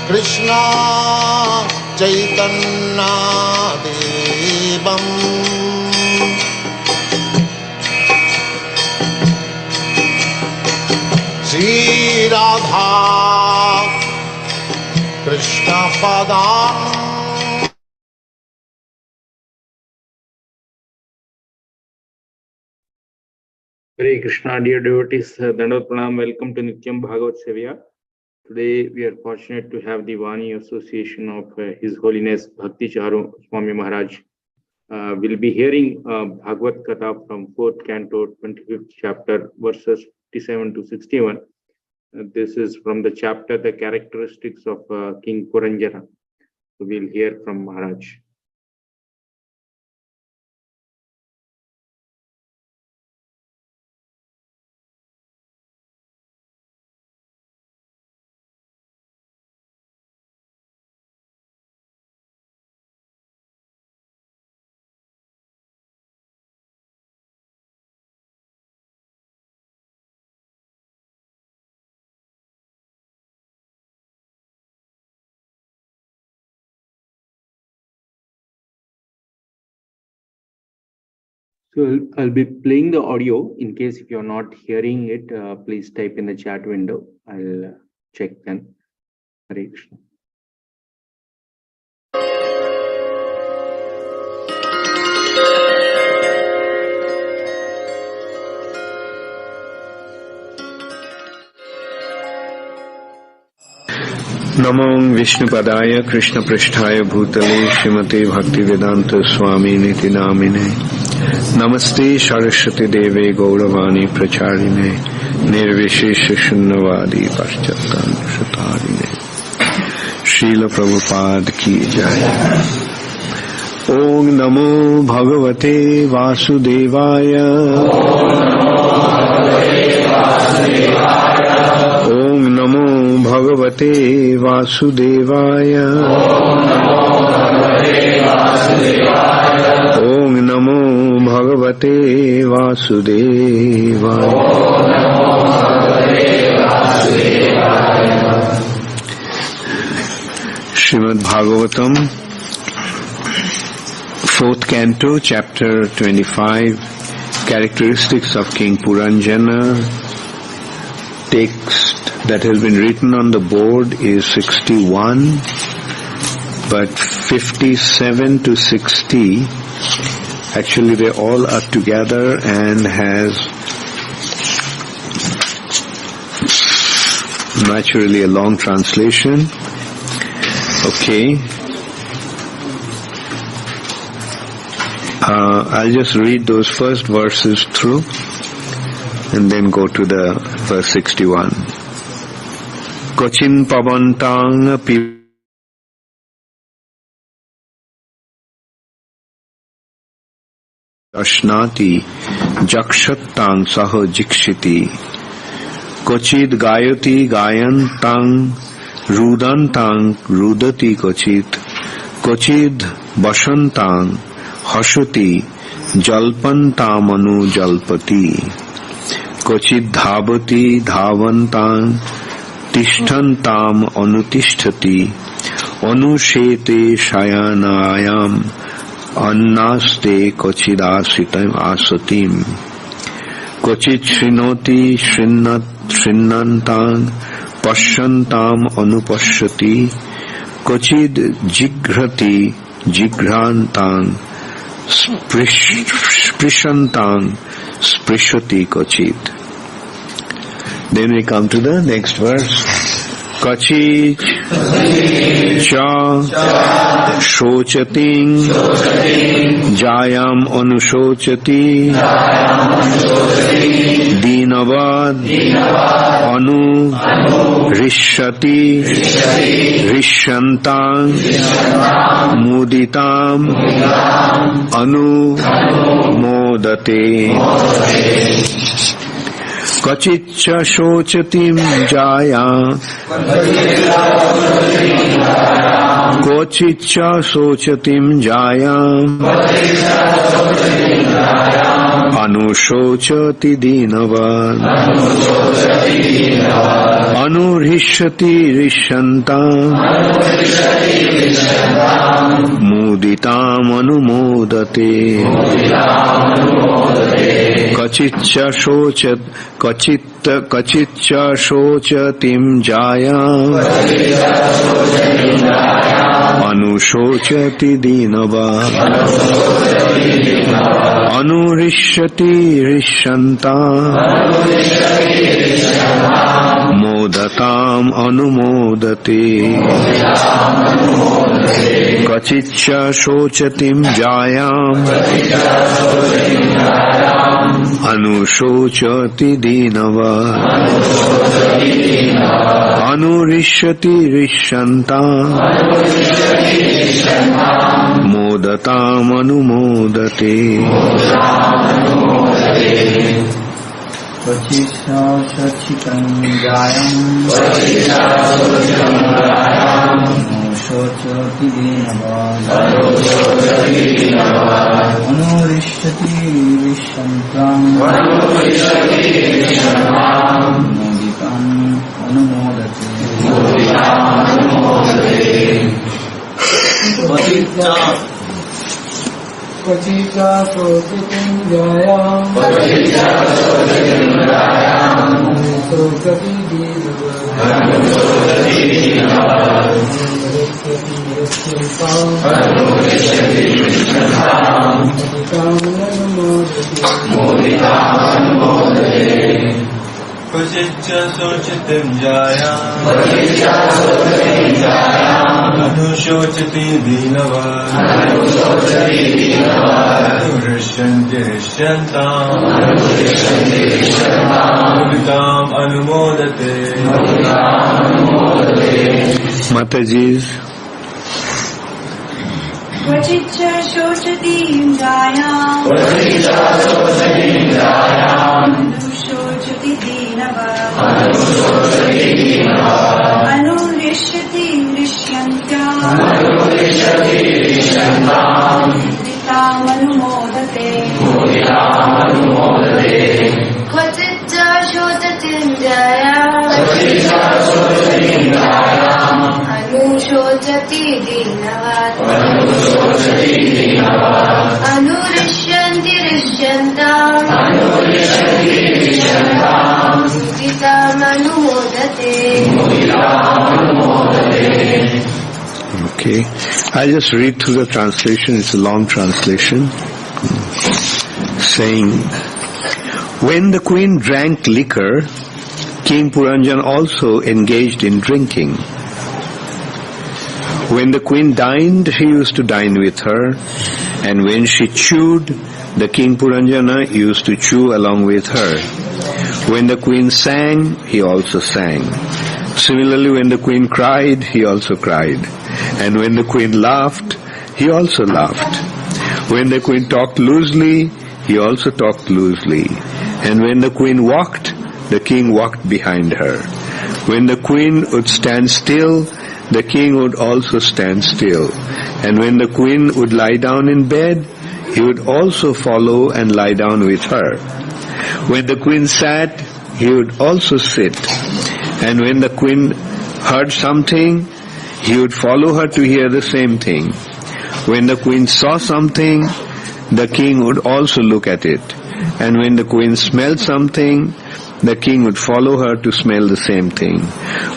Krishna Chaitanya Devam Shri Radha Krishna Padam. Hare Krishna, dear devotees, Dandavata Pranam, welcome to Nityam Bhagavat Sevya. Today we are fortunate to have the Vani Association of His Holiness Bhakti Charu Swamy Maharaj. We'll be hearing Bhagavad Katha from 4th Canto, 25th chapter, verses 57 to 61. This is from the chapter, The Characteristics of King Puranjana. So we'll hear from Maharaj. So I'll be playing the audio. In case if you're not hearing it, please type in the chat window. I'll check then. Hare Krishna. Namo Vishnupadaya Krishna Prishtaya Bhutale Srimate Bhaktivedanta Swami Niti Namine Namaste Saraswati Deve Gauravani Pracharine Nirvishesha Shunnavadi Paschattan Shatarine Srila Prabhupada Ki Jai. Om Namo Bhagavate Vasudevaya. Om Namo Bhagavate Vasudevaya. Om Namo Bhagavate Vasudevaya. Srimad Bhagavatam, 4th Canto, Chapter 25, Characteristics of King Puranjana. Text that has been written on the board is 61, but 57 to 60, actually they all are together and has naturally a long translation. Okay. I'll just read those first verses through and then go to the verse 61. Kochin pavantang ashnati jakshattang saho jikshiti. Kochid gayati gayantang rudantang rudati kochid. Kochid basantang hashati jalpantamanu jalpati. Kochid dhavati dhavantang tishtantam anutishtati anushete shayanayam annaste kochidasitam asatim. Kochid shrinoti shrinnantang pashyantam anupashyati. Kochid jigrati jigrantang sprishantang sprishati kochid. Then we come to the next verse. Kachid cha shochating jayam anushochati dinavad anu rishyati rishyantang muditam anu modate. Kachitcha shochatim jaya Kochitcha shochatim jaya Anushocati dinavat Anurhishyati rishantam Muditam anumodate Kachitcha shochatim jayam Anushocati dinavat Anurishyati rishantam Modatam anumodate Kachitcha shochatim jayam Anushocati dinavat Anurishyati rishantam Modatam anumodate Kachitcha shochatim jayam Anushocati dinavat Anurishyati rishantam Muditam anumodate Kachitcha shochatim jayam Anushocati dinavat Kachitcha shochatim jayam Anushocati dinavat Anurishyanti rishantam Muditam anumodate Mataji's Kachitcha shochatim jayam Anushocati dinavat Anurishyati rishantam Muditam anumodate Kachitcha shochatim jayam Anushocati dinavat Anurishyanti rishantam Muditam anumodate. Okay, I'll just read through the translation. It's a long translation. Saying, when the queen drank liquor, King Puranjana also engaged in drinking. When the queen dined, he used to dine with her, and when she chewed, the King Puranjana used to chew along with her. When the queen sang, he also sang. Similarly, when the queen cried, he also cried. And when the queen laughed, he also laughed. When the queen talked loosely, he also talked loosely. And when the queen walked, the king walked behind her. When the queen would stand still, the king would also stand still. And when the queen would lie down in bed, he would also follow and lie down with her. When the queen sat, he would also sit. And when the queen heard something, he would follow her to hear the same thing. When the queen saw something, the king would also look at it. And when the queen smelled something, the king would follow her to smell the same thing.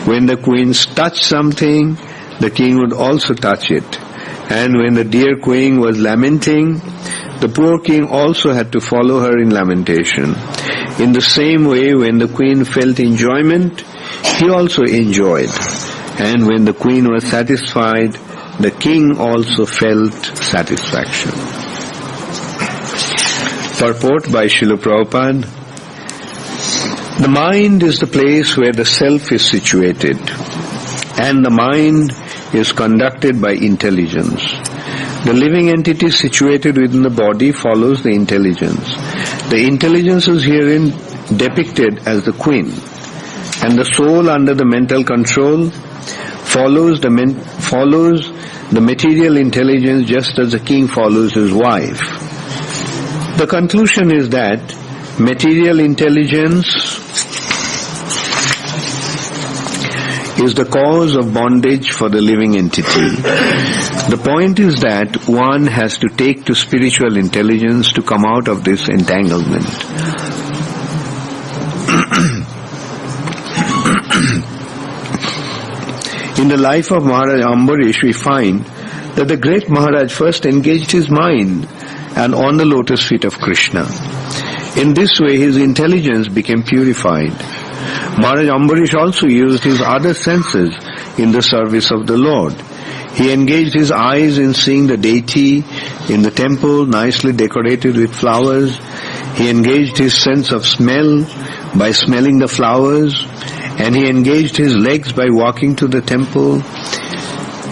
When the queen touched something, the king would also touch it. And when the dear queen was lamenting, the poor king also had to follow her in lamentation. In the same way, when the queen felt enjoyment, he also enjoyed. And when the queen was satisfied, the king also felt satisfaction. Purport by Srila Prabhupada. The mind is the place where the self is situated, and the mind is conducted by intelligence. The living entity situated within the body follows the intelligence. The intelligence is herein depicted as the queen, and the soul under the mental control follows the material intelligence just as the king follows his wife. The conclusion is that material intelligence is the cause of bondage for the living entity. The point is that one has to take to spiritual intelligence to come out of this entanglement. In the life of Maharaj Ambarish, we find that the great Maharaj first engaged his mind and on the lotus feet of Krishna. In this way, his intelligence became purified. Maharaj Ambarish also used his other senses in the service of the Lord. He engaged his eyes in seeing the deity in the temple, nicely decorated with flowers. He engaged his sense of smell by smelling the flowers, and he engaged his legs by walking to the temple.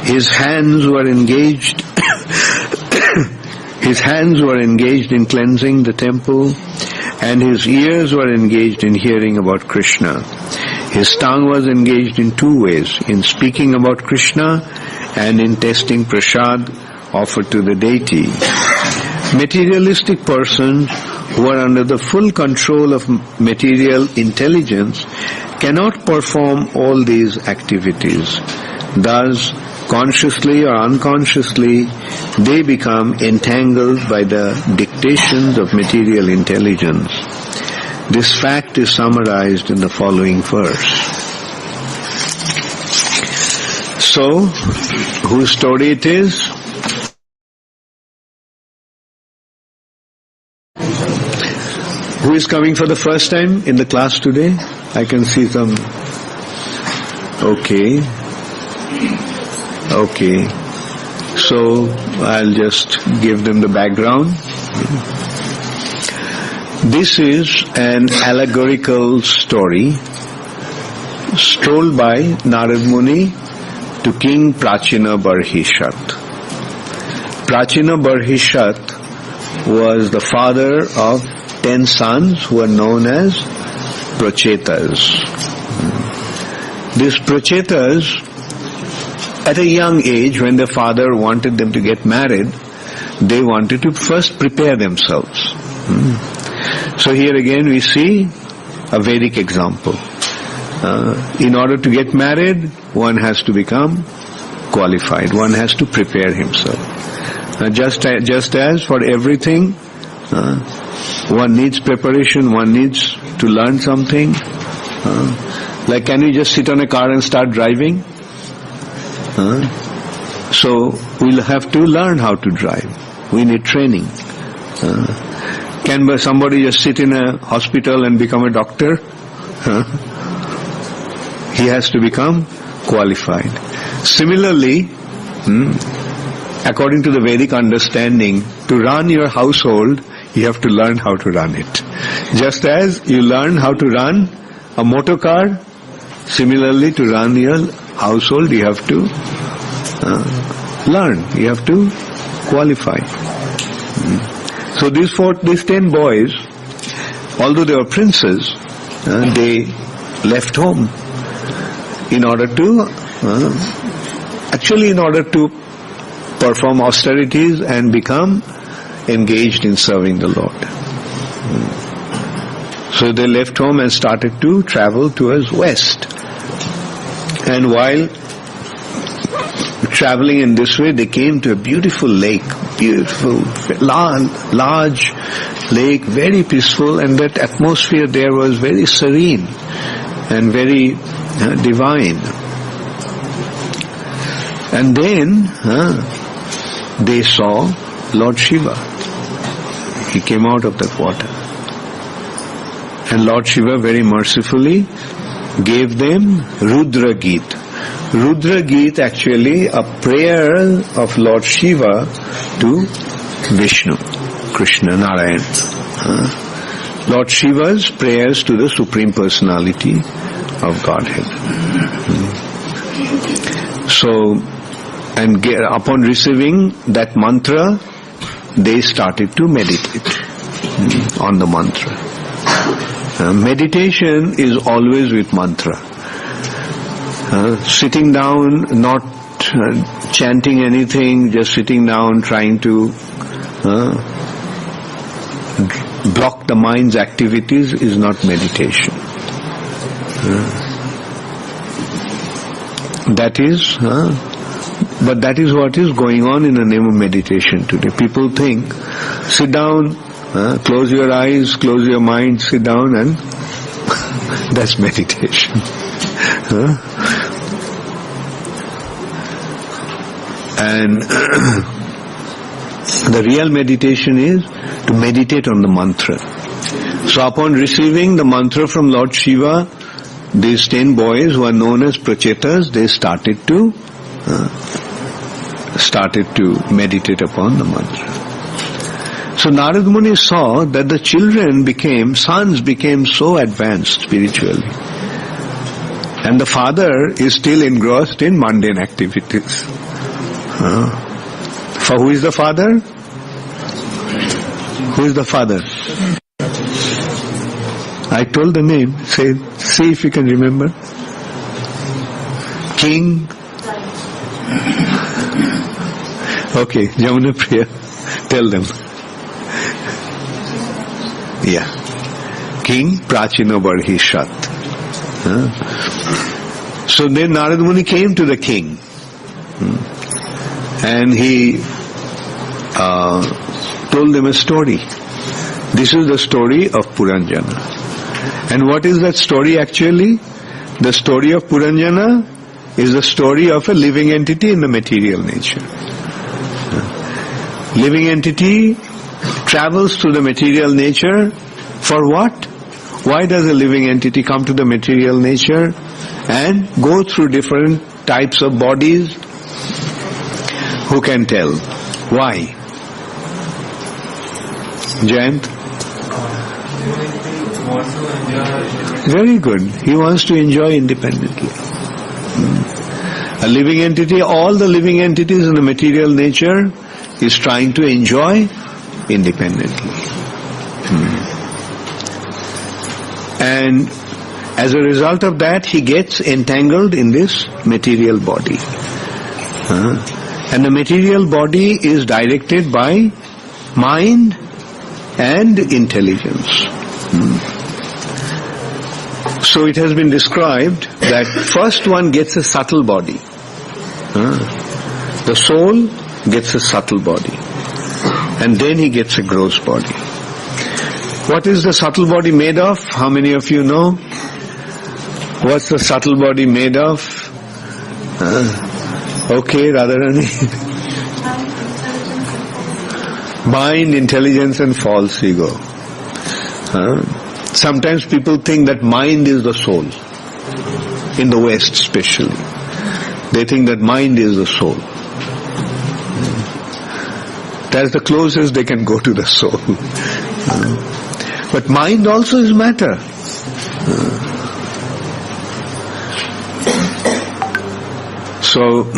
His hands were engaged in cleansing the temple, and his ears were engaged in hearing about Krishna. His tongue was engaged in two ways, in speaking about Krishna and in tasting prasad offered to the deity. Materialistic persons who are under the full control of material intelligence cannot perform all these activities. Thus, consciously or unconsciously, they become entangled by the dictations of material intelligence. This fact is summarized in the following verse. So, whose story it is? Who is coming for the first time in the class today? I can see some. Okay. So, I'll just give them the background. This is an allegorical story told by Narad Muni to King Prachina Barhishat. Prachina Barhishat was the father of 10 sons who are known as Prachetas. These Prachetas, at a young age, when their father wanted them to get married, they wanted to first prepare themselves. So here again we see a Vedic example. In order to get married, one has to become qualified. One has to prepare himself. Just as for everything, one needs preparation, one needs to learn something. Like, can you just sit on a car and start driving? So we'll have to learn how to drive. We need training. Can somebody just sit in a hospital and become a doctor? He has to become qualified. Similarly, according to the Vedic understanding, to run your household, you have to learn how to run it. Just as you learn how to run a motor car, similarly to run your household, you have to learn, you have to qualify. So these 10 boys, although they were princes, they left home in order to perform austerities and become engaged in serving the Lord. So they left home and started to travel towards west. And while traveling in this way, they came to a beautiful lake, large lake, very peaceful, and that atmosphere there was very serene and very divine. And then they saw Lord Shiva. He came out of that water. And Lord Shiva very mercifully gave them Rudra Geet. Rudra Geet actually a prayer of Lord Shiva to Vishnu, Krishna, Narayan. Lord Shiva's prayers to the Supreme Personality of Godhead. So, and upon receiving that mantra, they started to meditate on the mantra. Meditation is always with mantra. Sitting down, not chanting anything, just sitting down trying to block the mind's activities is not meditation. That is, but that is what is going on in the name of meditation today. People think, sit down, close your eyes, close your mind, sit down, and that's meditation. And the real meditation is to meditate on the mantra. So upon receiving the mantra from Lord Shiva, these 10 boys who are known as prachetas, they started to meditate upon the mantra. So Narad Muni saw that the sons became so advanced spiritually, and the father is still engrossed in mundane activities. For who is the father? Who is the father? I told the name. See if you can remember. King. Okay, Jamuna Priya, tell them. Yeah. King Prachino Barhishat. So then Narad Muni came to the king. And he told them a story. This is the story of Puranjana. And what is that story actually? The story of Puranjana is the story of a living entity in the material nature. Living entity travels through the material nature for what? Why does a living entity come to the material nature and go through different types of bodies? Who can tell? Why? Jayant? Very good. He wants to enjoy independently. A living entity, all the living entities in the material nature is trying to enjoy independently. And as a result of that, he gets entangled in this material body. And the material body is directed by mind and intelligence. So it has been described that first one gets a subtle body. The soul gets a subtle body. And then he gets a gross body. What is the subtle body made of? How many of you know? What's the subtle body made of? Okay, Radharani. Mind, intelligence and false ego. Sometimes people think that mind is the soul. In the West especially. They think that mind is the soul. That's the closest they can go to the soul. But mind also is matter. So,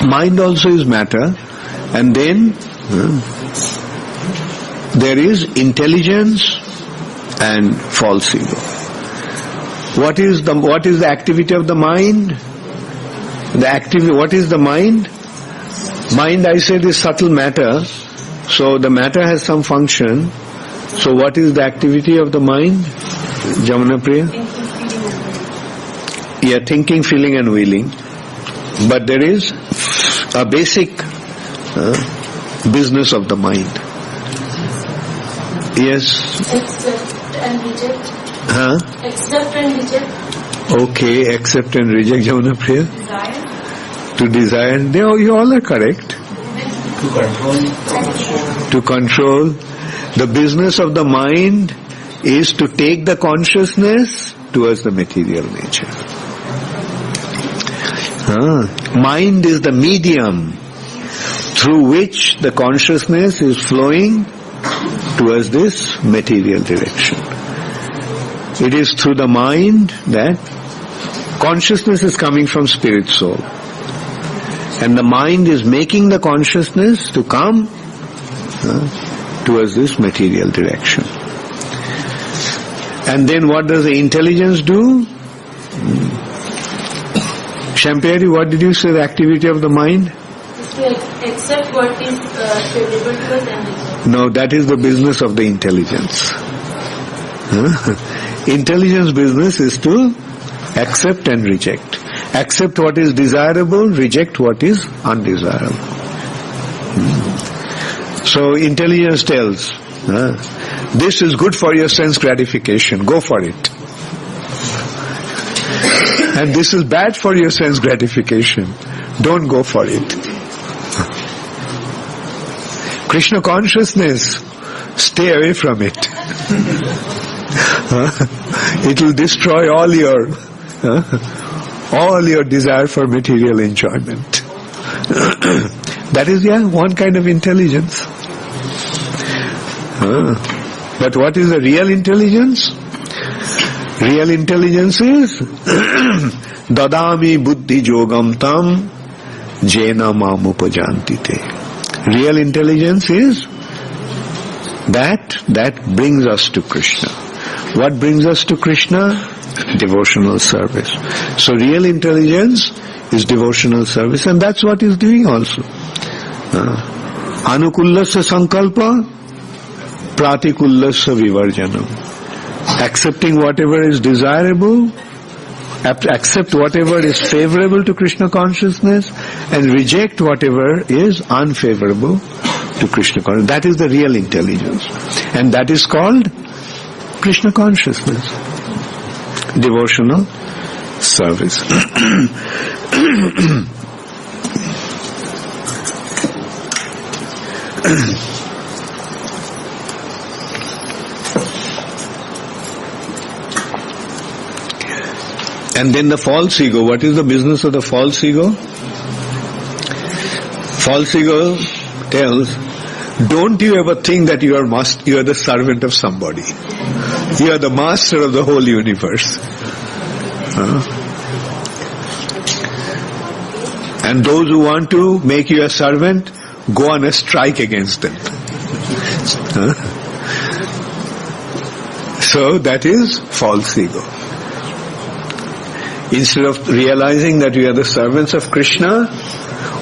mind also is matter, and then there is intelligence and false ego. What is the activity of the mind? What is the mind? Mind, I said, is subtle matter. So the matter has some function. So what is the activity of the mind? Jamuna Priya? Yeah, thinking, feeling and willing. But there is a basic business of the mind. Yes? Accept and reject. Accept and reject. Okay, accept and reject, Jamuna Priya. Desire. To desire. You all are correct. To control. The business of the mind is to take the consciousness towards the material nature. Mind is the medium through which the consciousness is flowing towards this material direction. It is through the mind that consciousness is coming from spirit soul. And the mind is making the consciousness to come towards this material direction. And then what does the intelligence do? Shamperi, what did you say the activity of the mind? To accept what is favorable to us and reject. No, that is the business of the intelligence. Intelligence business is to accept and reject. Accept what is desirable, reject what is undesirable. So intelligence tells, this is good for your sense gratification, go for it. And this is bad for your sense gratification, don't go for it. Krishna consciousness, stay away from it. It will destroy all your desire for material enjoyment. That is, one kind of intelligence. But what is the real intelligence? Real intelligence is dadami buddhi yogam tam jena mam upajantite. Real intelligence is that brings us to Krishna. What brings us to Krishna? Devotional service. So real intelligence is devotional service, and that's what he's doing also. Anukullasya sankalpa, pratikullasya vivarjanam. Accepting whatever is desirable, accept whatever is favorable to Krishna consciousness, and reject whatever is unfavorable to Krishna consciousness. That is the real intelligence. And that is called Krishna consciousness. Devotional service. And then the false ego. What is the business of the false ego? False ego tells, don't you ever think that you are the servant of somebody. You are the master of the whole universe. And those who want to make you a servant, go on a strike against them. So that is false ego. Instead of realizing that we are the servants of Krishna,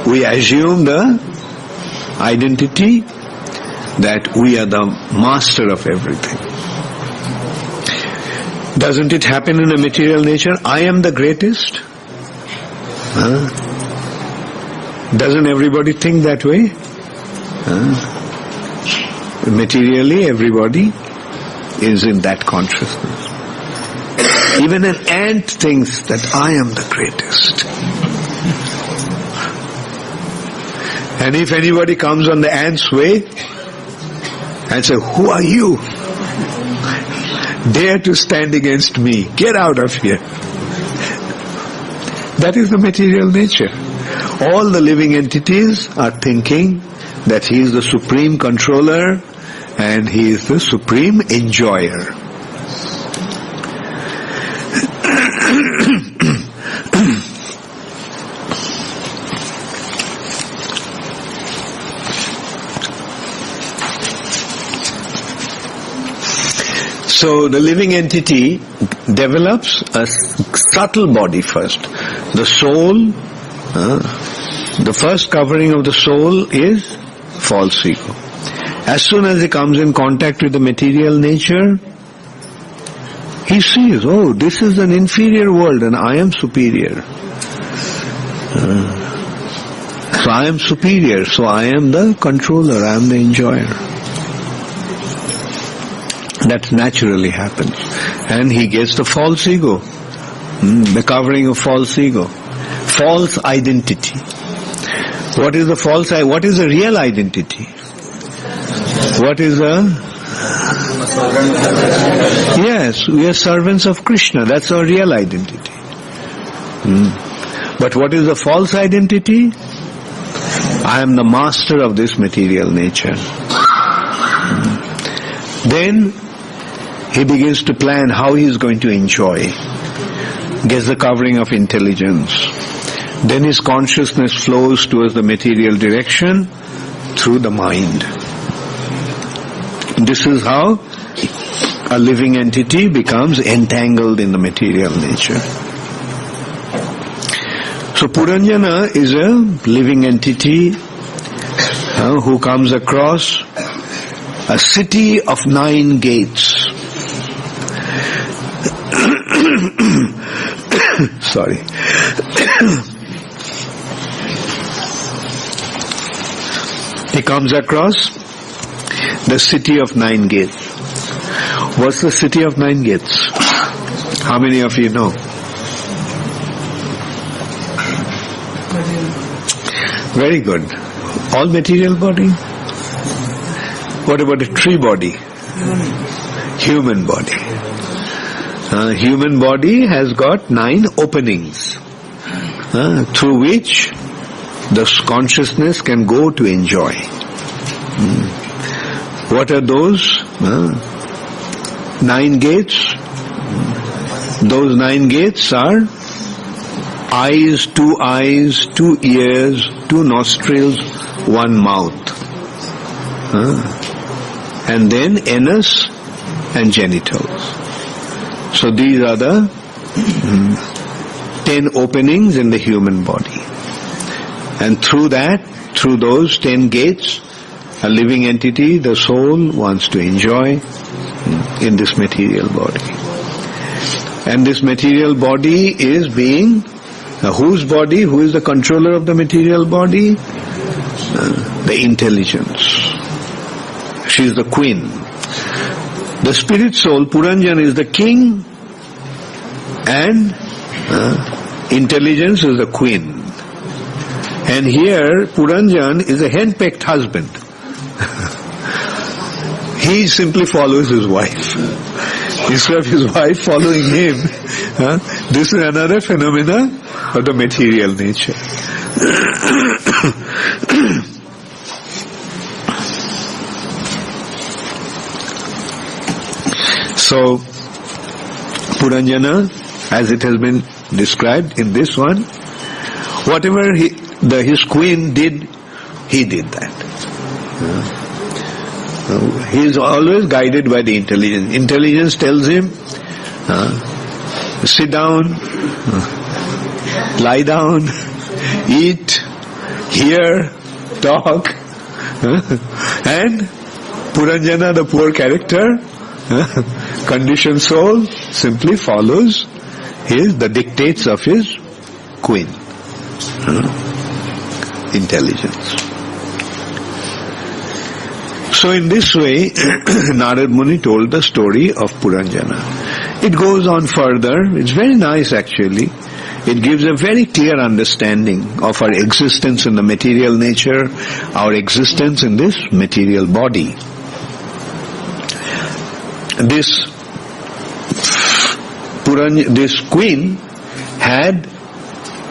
we assume the identity that we are the master of everything. Doesn't it happen in a material nature? I am the greatest. Doesn't everybody think that way? Materially, everybody is in that consciousness. Even an ant thinks that I am the greatest. And if anybody comes on the ant's way and says, who are you? Dare to stand against me. Get out of here. That is the material nature. All the living entities are thinking that he is the supreme controller and he is the supreme enjoyer. So the living entity develops a subtle body first. The soul, the first covering of the soul is false ego. As soon as he comes in contact with the material nature, he sees, oh, this is an inferior world and I am superior. So I am superior, so I am the controller, I am the enjoyer. That naturally happens. And he gets the false ego, the covering of false ego. False identity. What is the false? What is the real identity? What is the? Yes, we are servants of Krishna. That's our real identity. But what is the false identity? I am the master of this material nature. Then he begins to plan how he is going to enjoy. Gets the covering of intelligence. Then his consciousness flows towards the material direction through the mind. This is how a living entity becomes entangled in the material nature. So Puranjana is a living entity who comes across a city of 9 gates. Sorry. He comes across the city of 9 gates. What's the city of 9 gates? How many of you know? Very good. All material body? What about a tree body? Human body. Human body has got 9 openings through which the consciousness can go to enjoy. What are those? 9 gates. Those 9 gates are eyes, 2 ears, 2 nostrils, 1 mouth. And then anus and genitals. So these are the 10 openings in the human body. And through those 10 gates, a living entity, the soul, wants to enjoy in this material body. And this material body is being, whose body? Who is the controller of the material body? The intelligence. She is the queen. The spirit soul, Puranjana, is the king, and intelligence is the queen. And here, Puranjana is a hen-pecked husband. He simply follows his wife. Instead of his wife following him, this is another phenomena of the material nature. So, Puranjana, as it has been described in this one, whatever his queen did, he did that. He is always guided by the intelligence. Intelligence tells him, sit down, lie down, eat, hear, talk. And Puranjana, the poor character, conditioned soul, simply follows the dictates of his queen. Intelligence. So in this way, Narad Muni told the story of Puranjana. It goes on further. It's very nice actually. It gives a very clear understanding of our existence in the material nature, our existence in this material body. This queen had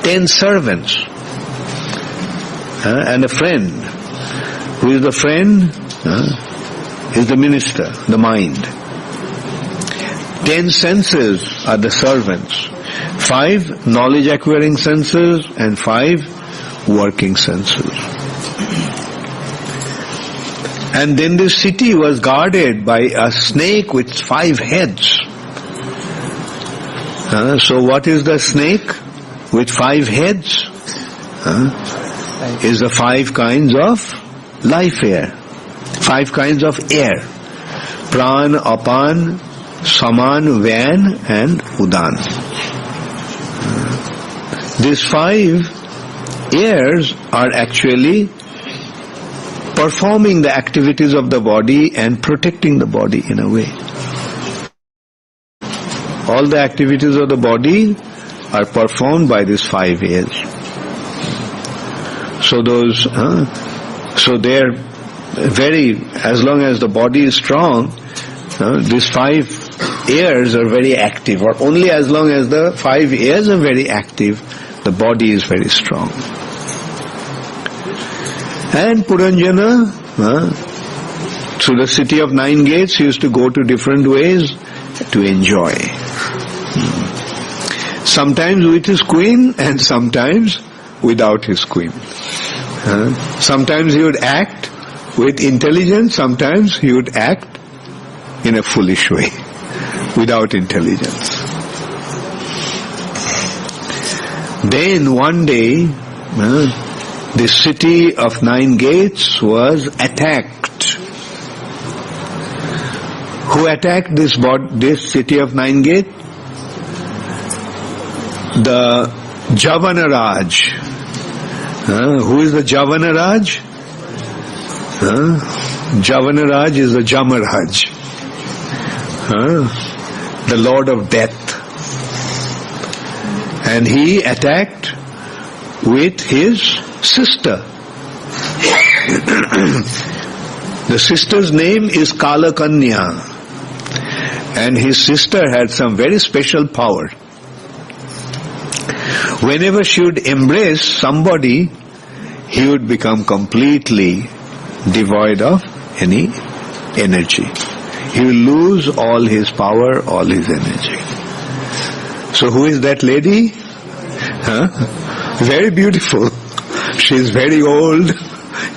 10 servants and a friend. Who is the friend? Is the minister, the mind. 10 senses are the servants. 5 knowledge acquiring senses and 5 working senses. And then this city was guarded by a snake with 5 heads. So what is the snake with 5 heads? Is the 5 kinds of life air. 5 kinds of air. Pran, Apan, Saman, Vyan and Udan. These 5 airs are actually performing the activities of the body and protecting the body in a way. All the activities of the body are performed by these 5 airs. So they're as long as the body is strong, these 5 airs are very active, or only as long as the 5 airs are very active, the body is very strong. And Puranjana, through the city of 9 gates, he used to go to different ways to enjoy. Sometimes with his queen and sometimes without his queen. Sometimes he would act with intelligence, sometimes he would act in a foolish way, without intelligence. Then one day, the city of 9 gates was attacked Who attacked this city of Nine Gate? The Javanaraj. Who is the Javanaraj? Javanaraj is the Jamaraj, the Lord of Death. And he attacked with his sister. The sister's name is Kalakanya, and his sister had some very special power. Whenever she would embrace somebody, he would become completely devoid of any energy. He will lose all his power, all his energy. So who is that lady? Very beautiful. She is very old,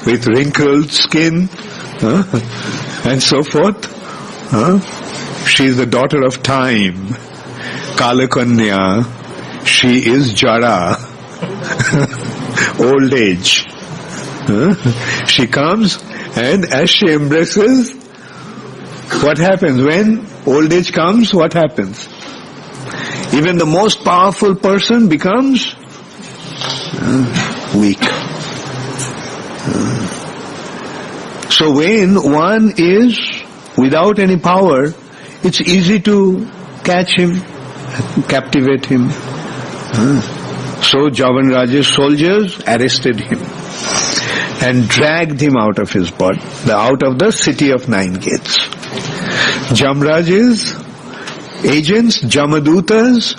with wrinkled skin, and so forth. She is the daughter of time. Kalakanya. She is Jara. Old age. She comes, and as she embraces, what happens? When old age comes, what happens? Even the most powerful person becomes weak. So when one is without any power, it's easy to catch him, captivate him. So Javanraj's soldiers arrested him and dragged him out of his body, out of the city of Nine Gates. Jamraj's agents, Jamadutas,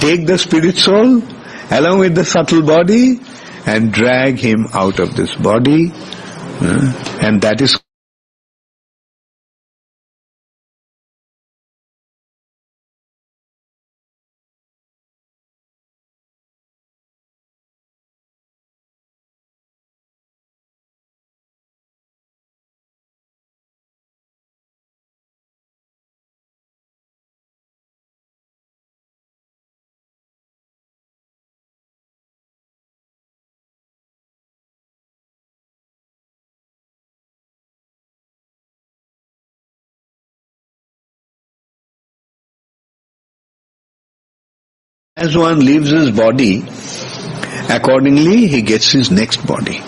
take the spirit soul along with the subtle body and drag him out of this body, and that is as one leaves his body, accordingly he gets his next body.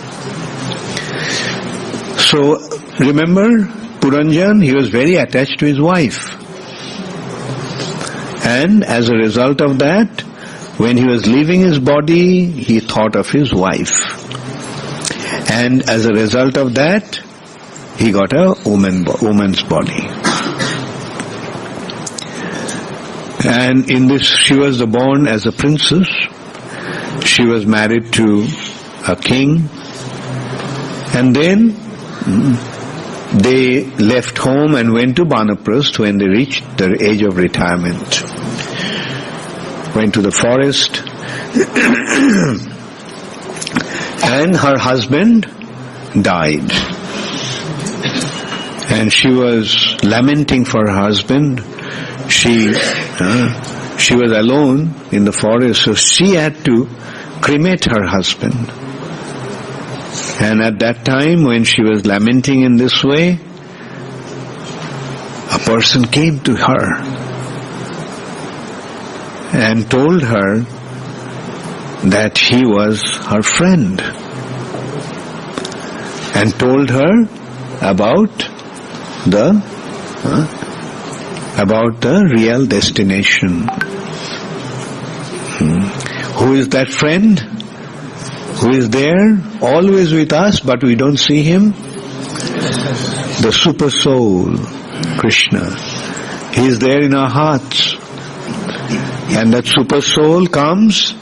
So remember Puranjana, he was very attached to his wife. And as a result of that, when he was leaving his body, he thought of his wife. And as a result of that, he got a woman's body. And in this, she was born as a princess. She was married to a king. And then they left home and went to Banaprastha when they reached their age of retirement. Went to the forest. And her husband died. And she was lamenting for her husband. She was alone in the forest, so she had to cremate her husband. And at that time, when she was lamenting in this way, a person came to her and told her that he was her friend, and told her about the real destination. Who is that friend? Who is there, always with us, but we don't see him? The Super Soul, Krishna. He is there in our hearts. And that Super Soul comes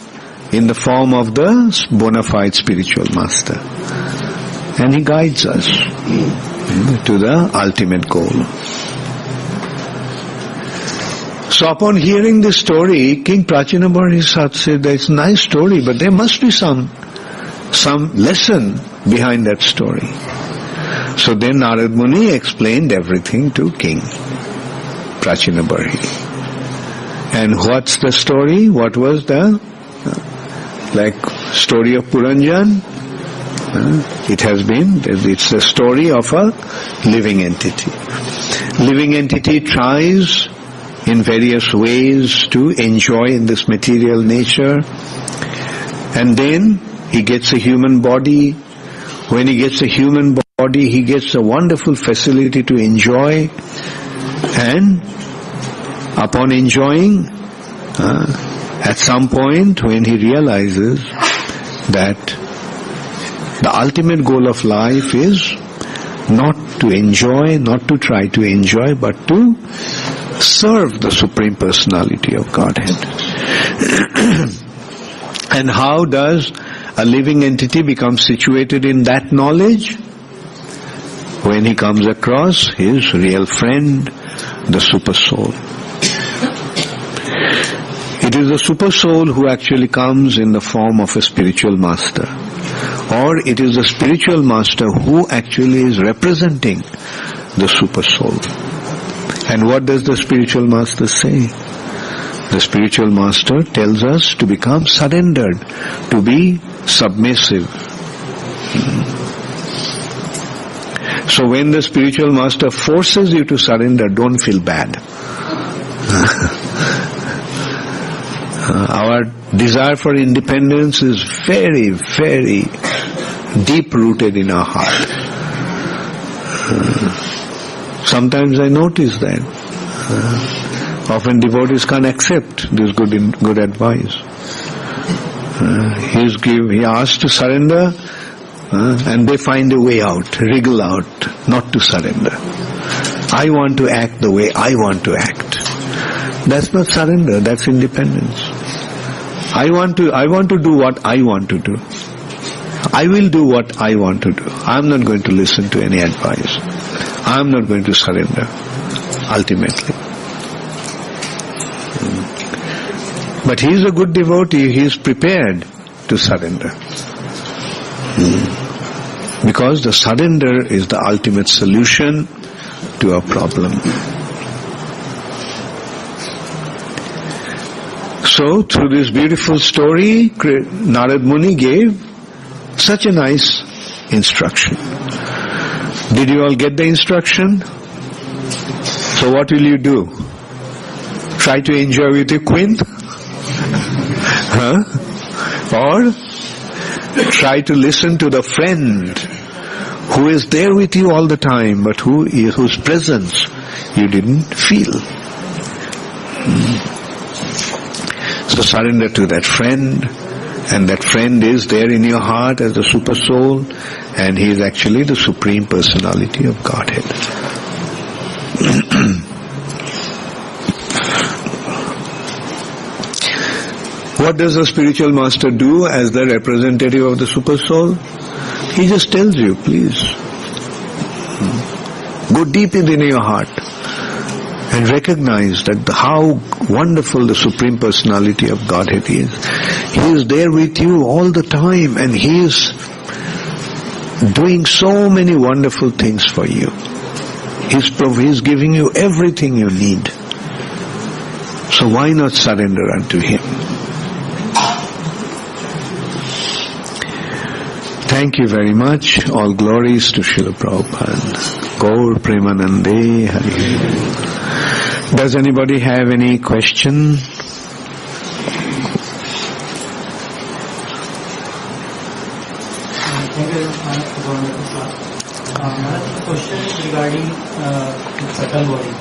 in the form of the bona fide spiritual master. And he guides us to the ultimate goal. So upon hearing this story, King Prachinabharisat said, "It's a nice story, but there must be some lesson behind that story." So then Narad Muni explained everything to King Prachinabhari. And what's the story? What was the story of Puranjana? It's a story of a living entity. Living entity tries in various ways to enjoy in this material nature, and then he gets a human body. When he gets a human body, he gets a wonderful facility to enjoy, and upon enjoying, at some point when he realizes that the ultimate goal of life is not to enjoy, not to try to enjoy, but to serve the Supreme Personality of Godhead. And how does a living entity become situated in that knowledge? When he comes across his real friend, the Super Soul. It is the Super Soul who actually comes in the form of a spiritual master. Or it is the spiritual master who actually is representing the Super Soul. And what does the spiritual master say? The spiritual master tells us to become surrendered, to be submissive. So when the spiritual master forces you to surrender, don't feel bad. Our desire for independence is very, very deep-rooted in our heart. Sometimes I notice that. Often devotees can't accept this good advice. He asks to surrender, and they find a way out, wriggle out, not to surrender. I want to act the way I want to act. That's not surrender, that's independence. I want to do what I want to do. I will do what I want to do. I'm not going to listen to any advice. I'm not going to surrender, ultimately. But he is a good devotee, he is prepared to surrender. Because the surrender is the ultimate solution to our problem. So, through this beautiful story, Narad Muni gave such a nice instruction. Did you all get the instruction? So what will you do? Try to enjoy with your queen? Or try to listen to the friend who is there with you all the time, but whose presence you didn't feel. So surrender to that friend, and that friend is there in your heart as the Super Soul, and he is actually the Supreme Personality of Godhead. What does the spiritual master do as the representative of the Super Soul? He just tells you, please, go deep within your heart and recognize that how wonderful the Supreme Personality of Godhead is. He is there with you all the time, and He is doing so many wonderful things for you. He's giving you everything you need. So why not surrender unto Him? Thank you very much. All glories to Srila Prabhupada. Gaur Premanande Hari. Does anybody have any question? Thank you, Maharaj. The question is regarding the subtle body.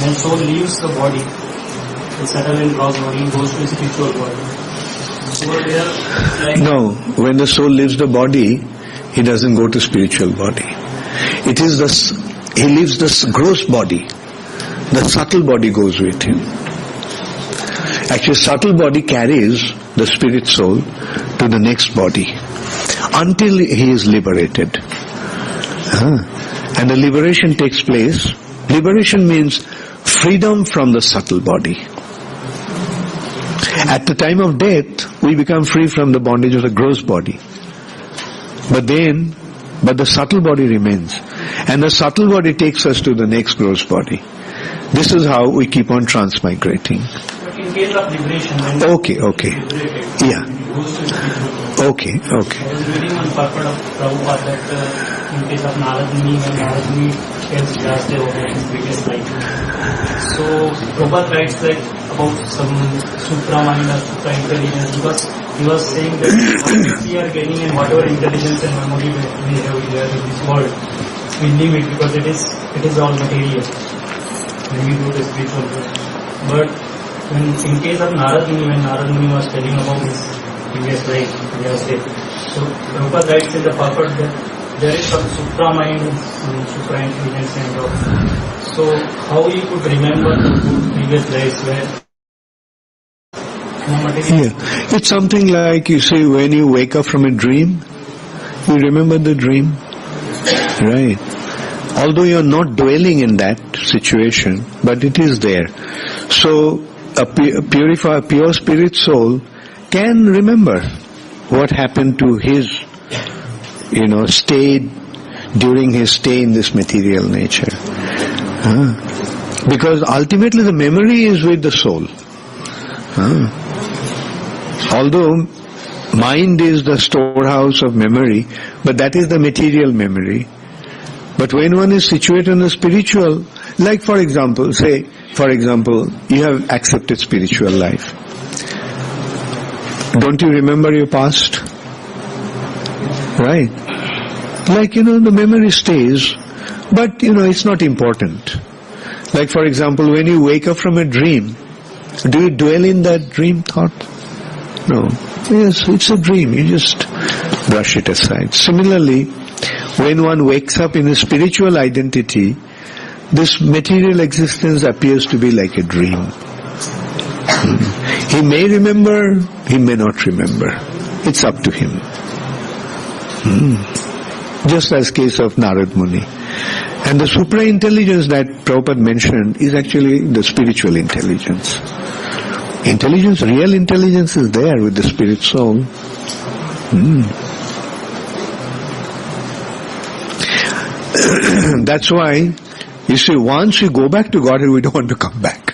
When soul leaves the body, the subtle and gross body goes to the spiritual body. No, when the soul leaves the body, he doesn't go to spiritual body. He leaves the gross body. The subtle body goes with him. Actually, subtle body carries the spirit soul to the next body until he is liberated. And the liberation takes place. Liberation means freedom from the subtle body. At the time of death, we become free from the bondage of the gross body. But the subtle body remains. And the subtle body takes us to the next gross body. This is how we keep on transmigrating. But in case of liberation, Okay. Yeah. Okay. I was reading one purport of Prabhupada that in case of Narad Muni, when Narad Muni tells Vyasdev about his biggest life. So Prabhupada writes like about some supra mind or supra intelligence, because he was saying that whatever we are gaining and whatever intelligence and memory we have here in this world, we leave it because it is all material when we do the spiritual work. But when in case of Narad Muni, when Narad Muni was telling about his previous life, so Prabhupada writes in the purport that there is some supra mind and some supra intelligence and all. So how you could remember the previous lives where no material? Yeah. It's something like, you see, when you wake up from a dream, you remember the dream. Right. Although you're not dwelling in that situation, but it is there. So a pure spirit soul can remember what happened to his, stay during his stay in this material nature. Because ultimately the memory is with the soul. Although mind is the storehouse of memory, but that is the material memory. But when one is situated in the spiritual, like for example, you have accepted spiritual life. Don't you remember your past? Right? Like, the memory stays, but, it's not important. Like for example, when you wake up from a dream, do you dwell in that dream thought? No. Yes, it's a dream. You just brush it aside. Similarly, when one wakes up in a spiritual identity, this material existence appears to be like a dream. He may remember, he may not remember. It's up to him. Just as case of Narad Muni. And the supra intelligence that Prabhupada mentioned is actually the spiritual intelligence. Real intelligence is there with the spirit soul. That's why, you see, once we go back to Godhead, we don't want to come back.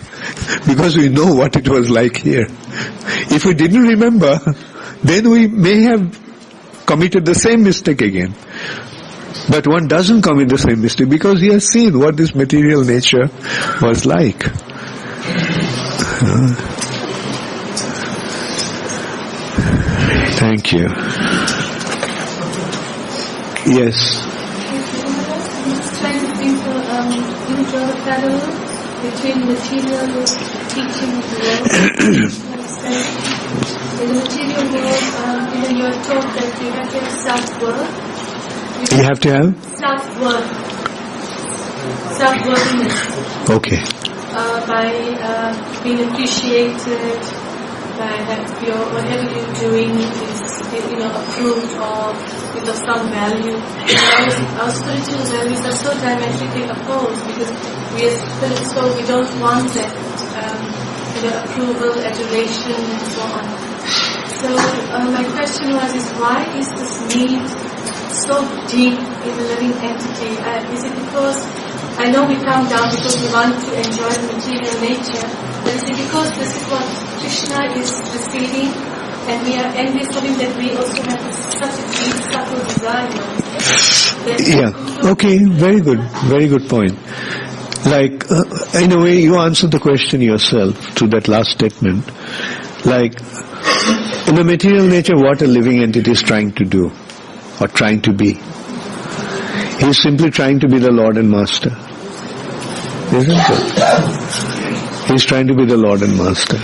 Because we know what it was like here. If we didn't remember, then we may have committed the same mistake again. But one doesn't commit the same mistake because he has seen what this material nature was like. Thank you. Yes. Just trying to think draw the parallel between material teaching of the world. In the material world, even you are taught that you have to have self-worth. You have to have? Self-worth. Self-worthiness. Okay. By being appreciated, by that whatever you're doing is approved or with some value. Our spiritual values are so diametrically opposed because we are spiritual, we don't want that approval, adulation and so on. So my question was why is this need so deep in the living entity? Is it because I know we come down because we want to enjoy the material nature, but is it because this is what Krishna is receiving and we are envious of him that we also have such a deep, subtle desire? Yeah, okay, very good point. Like, in a way, you answered the question yourself through that last statement. Like, in the material nature, what a living entity is trying to do, or trying to be. He is simply trying to be the Lord and Master. Isn't it? He is trying to be the Lord and Master.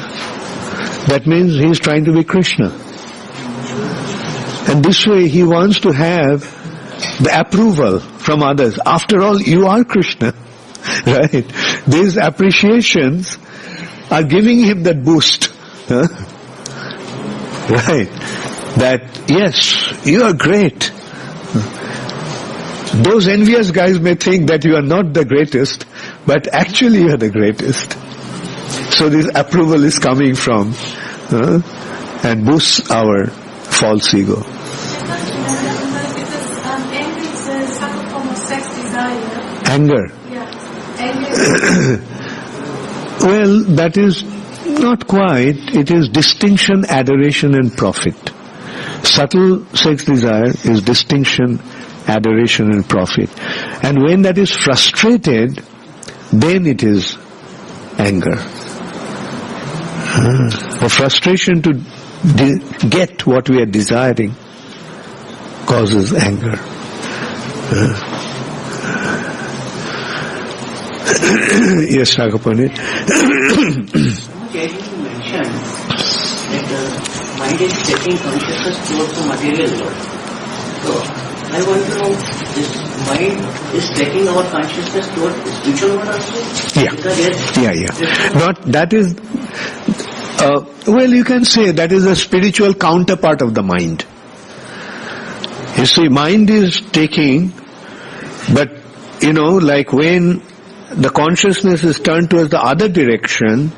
That means he is trying to be Krishna. And this way he wants to have the approval from others. After all, you are Krishna. Right? These appreciations are giving him that boost. Huh? Right? That, yes, you are great. Those envious guys may think that you are not the greatest, but actually you are the greatest. So this approval is coming from and boosts our false ego. Because anger is a subtle form of sex desire. Anger? Yeah. Anger. Well, that is not quite. It is distinction, adoration and profit. Subtle sex desire is distinction, adoration and profit. And when that is frustrated, then it is anger. The frustration to get what we are desiring causes anger. Yes, Ragapani. You mentioned that mind is taking consciousness towards the material world. So, I want to know, this mind is taking our consciousness towards the spiritual world also? Yeah. Not, that is, well, you can say that is a spiritual counterpart of the mind. You see, mind is taking, but, like when the consciousness is turned towards the other direction,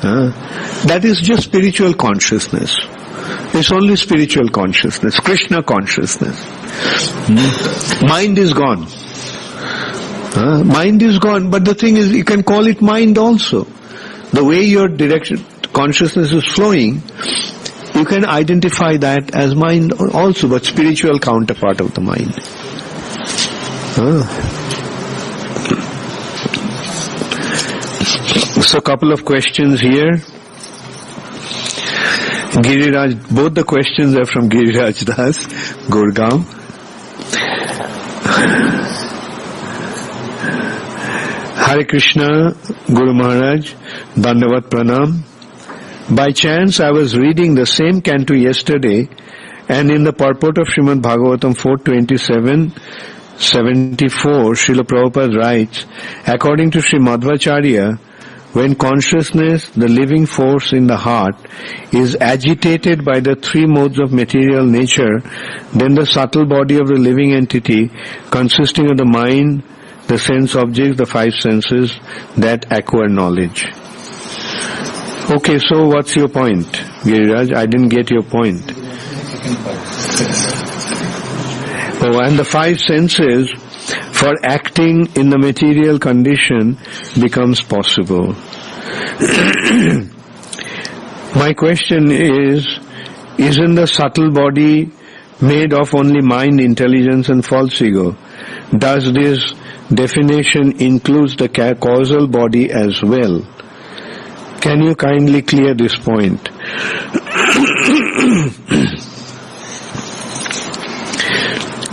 that is just spiritual consciousness. It's only spiritual consciousness, Krishna consciousness. Mind is gone. Mind is gone, but the thing is, you can call it mind also. The way your direction, consciousness is flowing, you can identify that as mind also, but spiritual counterpart of the mind. So, couple of questions here. Giriraj, both the questions are from Giriraj Das, Gurgaon. Hare Krishna, Guru Maharaj, Dandavat Pranam. By chance, I was reading the same canto yesterday, and in the purport of Srimad Bhagavatam 427-74, Srila Prabhupada writes, according to Sri Madhvacharya, when consciousness, the living force in the heart, is agitated by the three modes of material nature, then the subtle body of the living entity, consisting of the mind, the sense objects, the five senses, that acquire knowledge. Okay, so what's your point, Giriraj? I didn't get your point. Oh, and the five senses for acting in the material condition becomes possible. My question is, isn't the subtle body made of only mind, intelligence and false ego? Does this definition include the causal body as well? Can you kindly clear this point?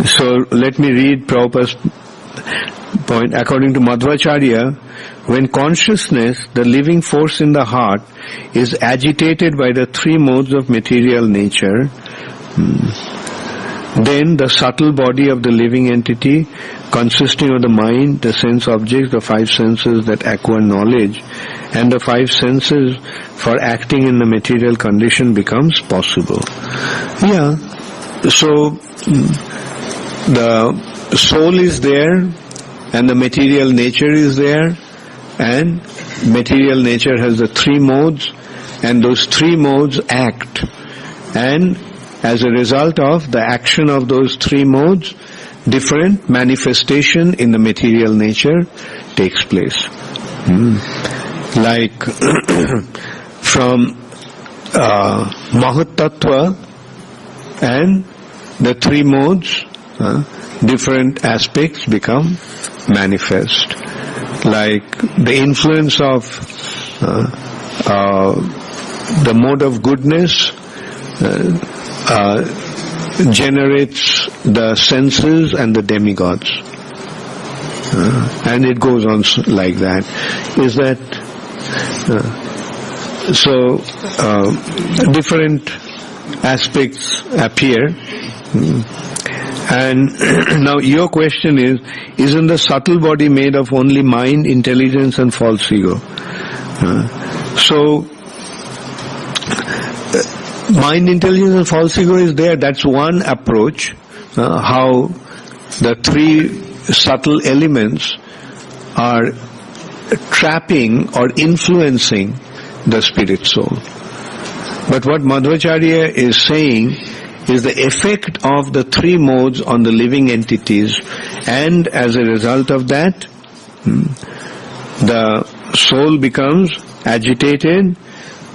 So let me read Prabhupada's point. According to Madhvacharya, when consciousness, the living force in the heart, is agitated by the three modes of material nature, then the subtle body of the living entity, consisting of the mind, the sense objects, the five senses that acquire knowledge, and the five senses for acting in the material condition becomes possible. Yeah. So, the soul is there, and the material nature is there, and material nature has the three modes, and those three modes act. And as a result of the action of those three modes, different manifestation in the material nature takes place. Like from Mahat Tattva and the three modes, different aspects become manifest. Like the influence of the mode of goodness generates the senses and the demigods. And it goes on like that. Is that so different aspects appear. And now your question is, isn't the subtle body made of only mind, intelligence and false ego? So mind, intelligence and false ego is there. That's one approach, how the three subtle elements are trapping or influencing the spirit soul. But what Madhvacharya is saying is the effect of the three modes on the living entities, and as a result of that, the soul becomes agitated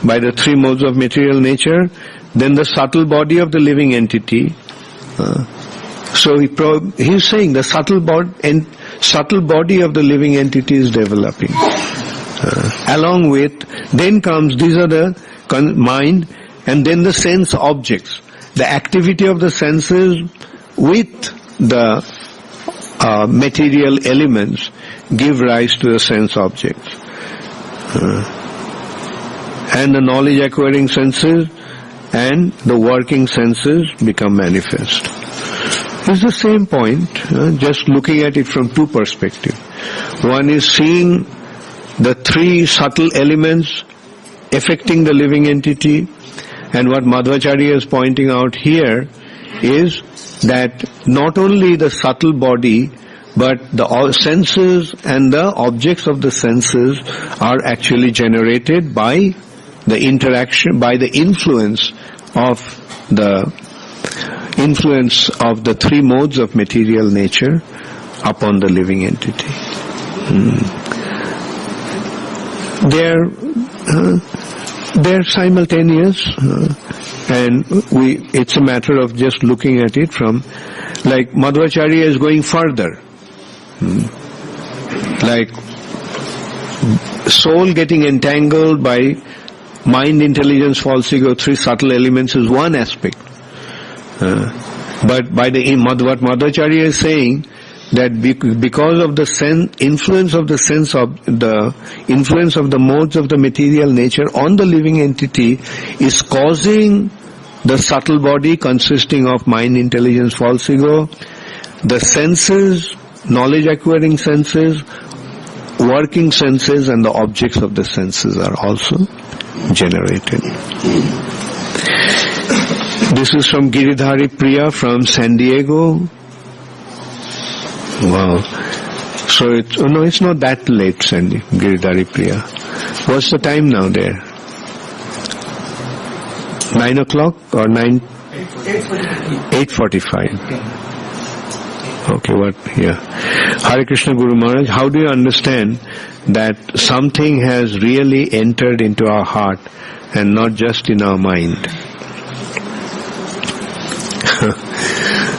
by the three modes of material nature, then the subtle body of the living entity. So he's saying the subtle body of the living entity is developing. Along with, then comes, these are the mind, and then the sense objects. The activity of the senses with the material elements give rise to the sense objects. And the knowledge acquiring senses and the working senses become manifest. It's the same point, just looking at it from two perspectives. One is seeing the three subtle elements affecting the living entity, and what Madhvacharya is pointing out here is that not only the subtle body, but the senses and the objects of the senses are actually generated by the interaction, by the influence of the three modes of material nature upon the living entity. They're simultaneous, and it's a matter of just looking at it from, like Madhvacharya is going further. Like soul getting entangled by mind, intelligence, false ego, three subtle elements is one aspect. But by what Madhvacharya is saying, that because of the influence of the modes of the material nature on the living entity is causing the subtle body consisting of mind, intelligence, false ego, the senses, knowledge acquiring senses, working senses, and the objects of the senses are also generated. This is from Giridhari Priya from San Diego. Wow. So it's not that late, Sandy, Giridhari Priya. What's the time now there? 9 o'clock or 9? 8:45. Okay, what? Yeah. Hare Krishna Guru Maharaj, how do you understand that something has really entered into our heart and not just in our mind?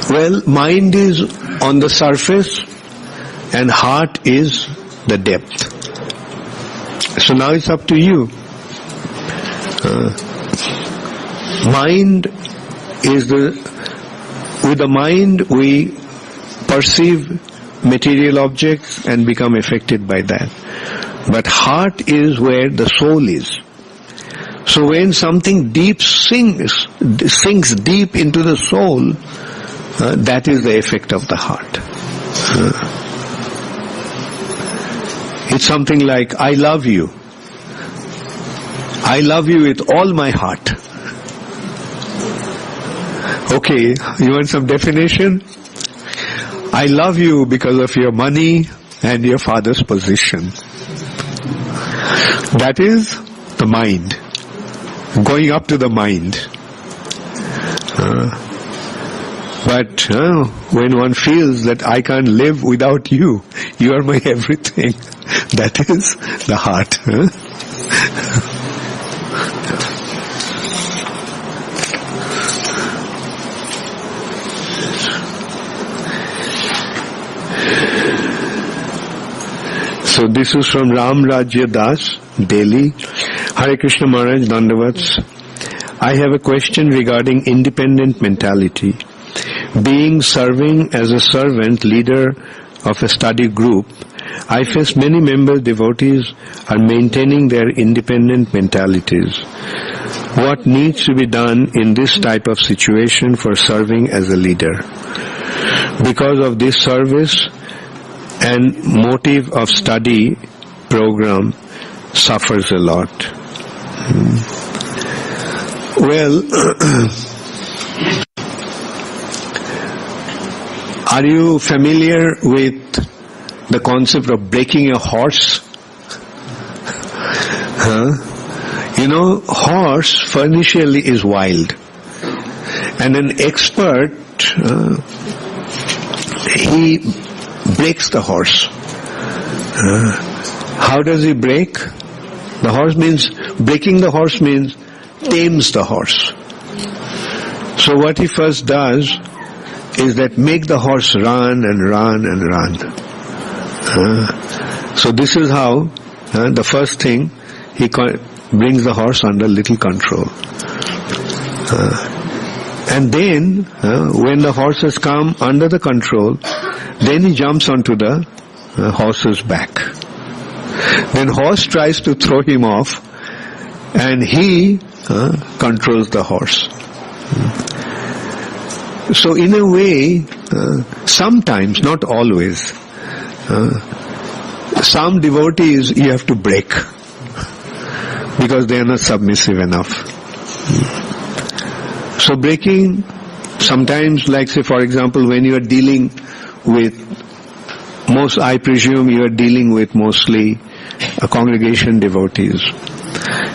Well, mind is on the surface and heart is the depth. So now it's up to you. Mind is with the mind we perceive material objects and become affected by that. But heart is where the soul is. So when something deep sinks deep into the soul, that is the effect of the heart. It's something like, I love you. I love you with all my heart. Okay, you want some definition? I love you because of your money and your father's position. That is the mind. Going up to the mind. But when one feels that I can't live without you, you are my everything, that is the heart. So this is from Ram Rajya Das, Delhi. Hare Krishna Maharaj, Dandavats. I have a question regarding independent mentality. Being serving as a servant leader of a study group, I face many members, devotees are maintaining their independent mentalities. What needs to be done in this type of situation for serving as a leader? Because of this service and motive of study program suffers a lot. Well, are you familiar with the concept of breaking a horse? You know, horse initially is wild, and an expert he breaks the horse. How does he break? Breaking the horse means tames the horse. So what he first does is that make the horse run and run and run. So this is how the first thing he brings the horse under little control. And then when the horse has come under the control, then he jumps onto the horse's back. Then horse tries to throw him off, and he controls the horse. So in a way, sometimes, not always, some devotees you have to break because they are not submissive enough. So breaking, sometimes, like say for example, when you are dealing with I presume you are dealing with mostly congregation devotees.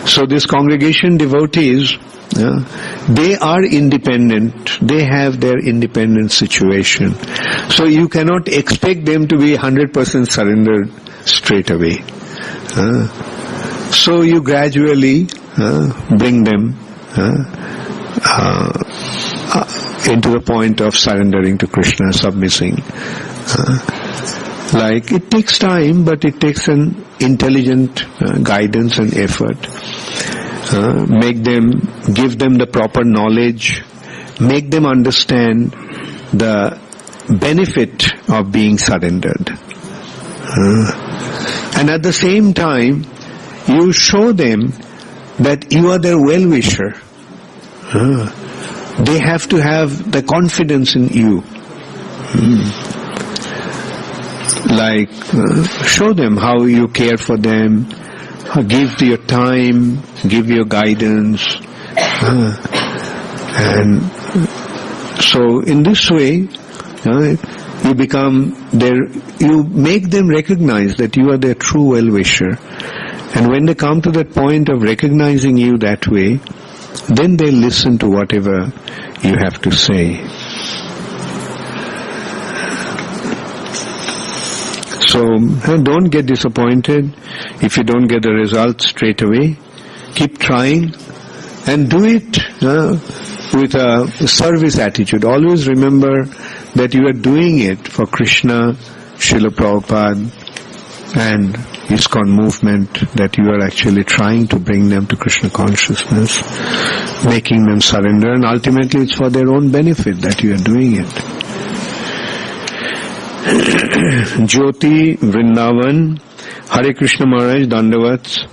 So these congregation devotees, they are independent. They have their independent situation. So you cannot expect them to be 100% surrendered straight away. So you gradually bring them into the point of surrendering to Krishna, submitting. Like it takes time, but it takes an intelligent guidance and effort. Give them the proper knowledge, make them understand the benefit of being surrendered. And at the same time, you show them that you are their well-wisher. They have to have the confidence in you. Like, show them how you care for them, give your time, give your guidance. And so in this way, you make them recognize that you are their true well-wisher. And when they come to that point of recognizing you that way, then they listen to whatever you have to say. So don't get disappointed if you don't get the result straight away. Keep trying and do it with a service attitude. Always remember that you are doing it for Krishna, Srila Prabhupada and ISKCON movement, that you are actually trying to bring them to Krishna consciousness, making them surrender, and ultimately it's for their own benefit that you are doing it. Jyoti Vrindavan, Hare Krishna Maharaj, Dandavats.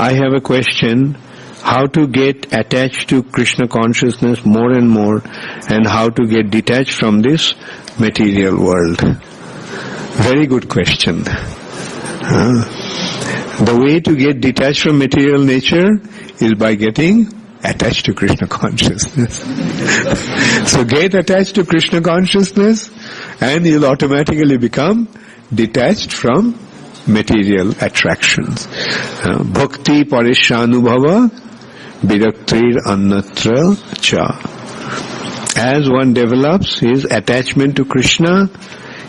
I have a question. How to get attached to Krishna consciousness more and more, and how to get detached from this material world? Very good question. The way to get detached from material nature is by getting attached to Krishna consciousness. So get attached to Krishna consciousness and you'll automatically become detached from material attractions. Bhakti parishanubhava viraktir annatra cha. As one develops his attachment to Krishna,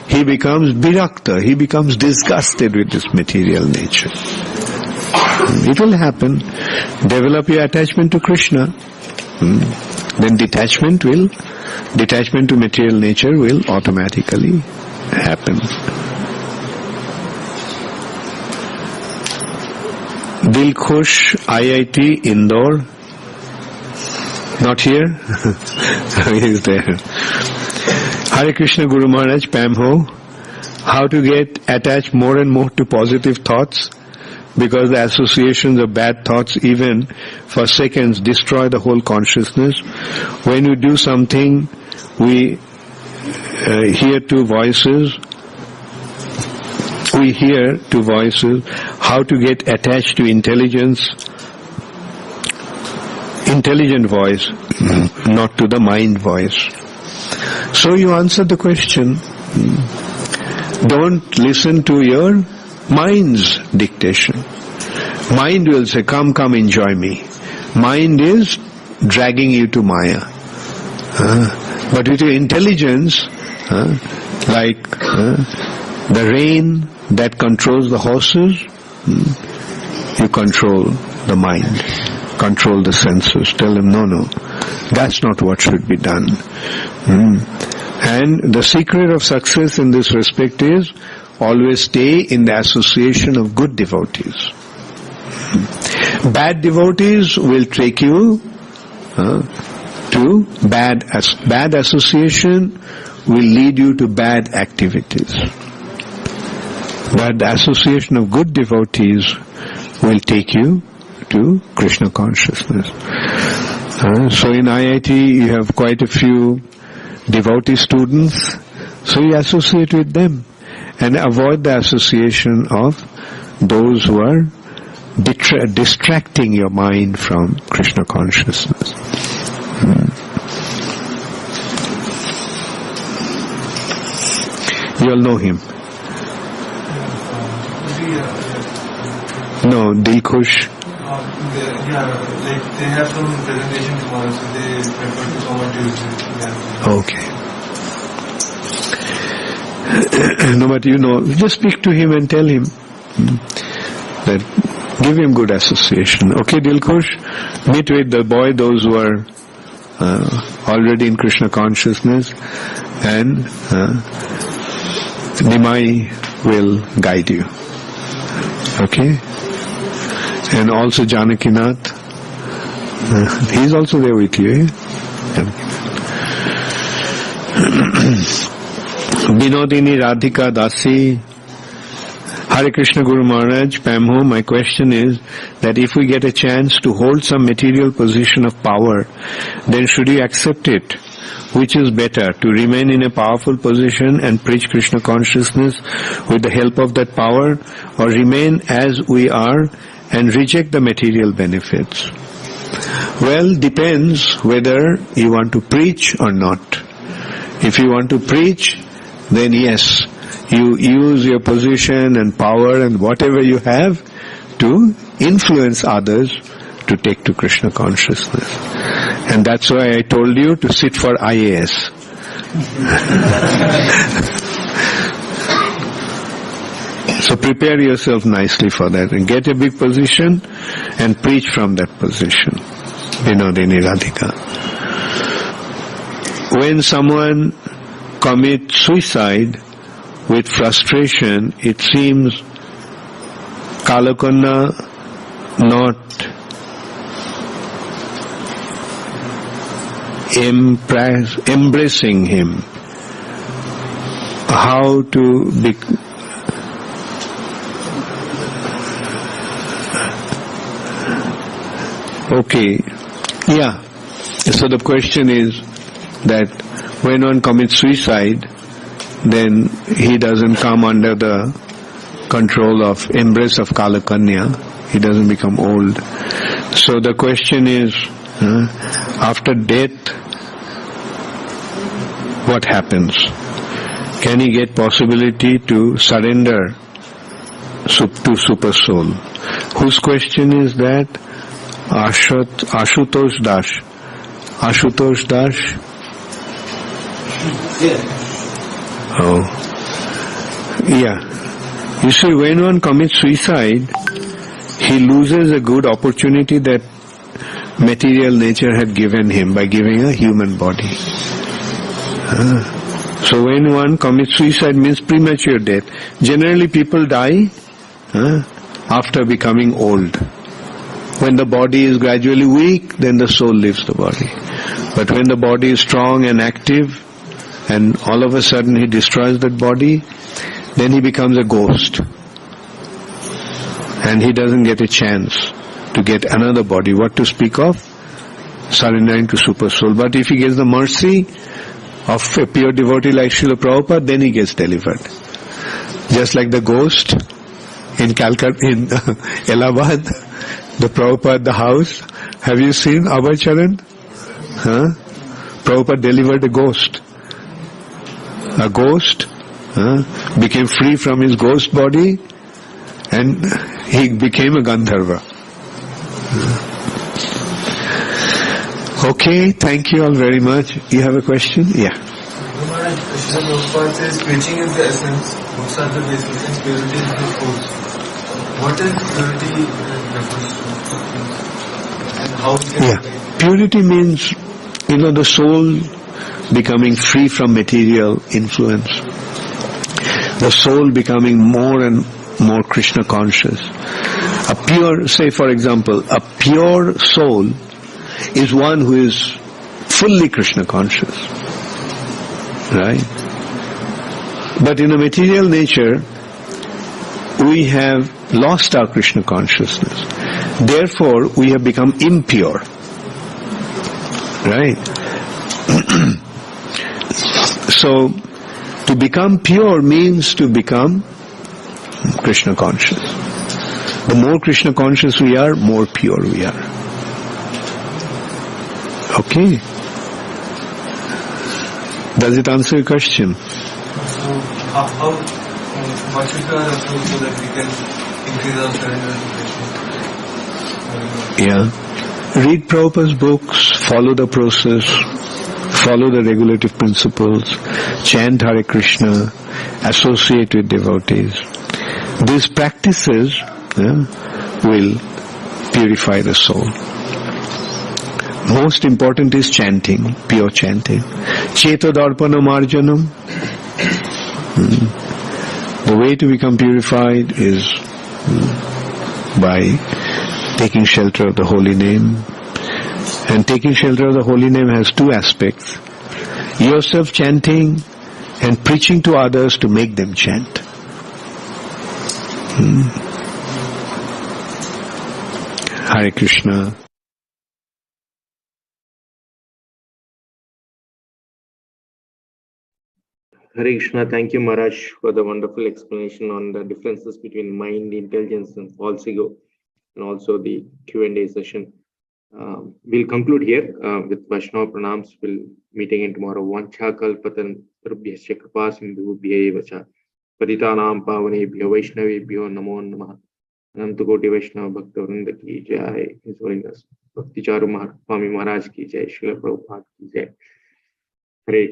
he becomes virakta, he becomes disgusted with this material nature. It will happen. Develop your attachment to Krishna. Then detachment to material nature will automatically happen. Dilkhush, IIT, Indore. Not here? He is there. Hare Krishna Guru Maharaj, Pamho. How to get attached more and more to positive thoughts? Because the associations of bad thoughts, even for seconds, destroy the whole consciousness. When we do something, we hear two voices. How to get attached to intelligent voice, not to the mind voice. So you answer the question. Don't listen to your mind's dictation. Mind will say, come, enjoy me. Mind is dragging you to Maya. But with your intelligence, like the rein that controls the horses, you control the mind, control the senses. Tell them, no, That's not what should be done. And the secret of success in this respect is always stay in the association of good devotees. Bad devotees will take you to bad association will lead you to bad activities. But the association of good devotees will take you to Krishna consciousness. So in IIT you have quite a few devotee students, so you associate with them and avoid the association of those who are distracting your mind from Krishna consciousness. You all know him? No, Dilkhush. They have some presentation tomorrow, so they prefer to come on Tuesday. Okay. No, but you know, just speak to him and tell him that, give him good association. Okay, Dilkhush, meet with the boy, those who are already in Krishna consciousness, and Nimai will guide you. Okay? And also Janakinath, he's also there with you. Eh? Binodini Radhika Dasi. Hare Krishna Guru Maharaj, Pamho, my question is that if we get a chance to hold some material position of power, then should we accept it? Which is better, to remain in a powerful position and preach Krishna consciousness with the help of that power, or remain as we are and reject the material benefits? Well, depends whether you want to preach or not. If you want to preach, then yes, you use your position and power and whatever you have to influence others to take to Krishna consciousness. And that's why I told you to sit for IAS. So prepare yourself nicely for that and get a big position and preach from that position. Vinodini Radhika. When someone commits suicide with frustration, it seems Kalakanna not embracing him. How to be... Okay, yeah. So the question is that when one commits suicide, then he doesn't come under the control of embrace of Kalakanya. He doesn't become old. So the question is, after death, what happens? Can he get possibility to surrender to Super Soul? Whose question is that? Ashutosh Dash. Ashutosh Dash? Oh. Yeah. You see, when one commits suicide, he loses a good opportunity that material nature had given him by giving a human body. So when one commits suicide means premature death. Generally people die after becoming old. When the body is gradually weak, then the soul leaves the body. But when the body is strong and active, and all of a sudden he destroys that body, then he becomes a ghost. And he doesn't get a chance to get another body. What to speak of? Surrendering to Super Soul. But if he gets the mercy of a pure devotee like Srila Prabhupada, then he gets delivered. Just like the ghost in Calcutta, in Allahabad, the Prabhupada, the house. Have you seen Abhay? Prabhupada delivered a ghost. A ghost became free from his ghost body and he became a Gandharva. Okay, thank you all very much. You have a question? Yeah. Maharaj, Krishna Prabhupada says preaching is the essence, books are the basis, and purity is the force. What is purity refers to? And how we can Purity means The soul becoming free from material influence. The soul becoming more and more Krishna conscious. A pure, say for example, a pure soul is one who is fully Krishna conscious. Right? But in a material nature, we have lost our Krishna consciousness. Therefore, we have become impure. Right? So, to become pure means to become Krishna conscious. The more Krishna conscious we are, more pure we are. Okay? Does it answer your question? So, what should be our approach so that we can increase our surrender to Krishna? Yeah. Read Prabhupada's books, follow the process, follow the regulative principles, chant Hare Krishna, associate with devotees. These practices will purify the soul. Most important is chanting, pure chanting. Cheto darpana marjanam. The way to become purified is by taking shelter of the holy name. And taking shelter of the holy name has two aspects. Yourself chanting and preaching to others to make them chant. Hare Krishna. Hare Krishna, thank you Maharaj for the wonderful explanation on the differences between mind, intelligence and false ego, and also the Q&A session. We'll conclude here with Vaishnava Pranams. We'll meet again tomorrow. Vancha kalpatan prabhyasya kripa sindhubhya vacha patitanam pavanebhyo vaishnavebhyo namo namah. Ananta Koti Vaishnava Bhakta Vrinda ki jai. His Holiness Bhakti Charu Swamy Maharaj ki jai. Srila Prabhupada ki jai. Hare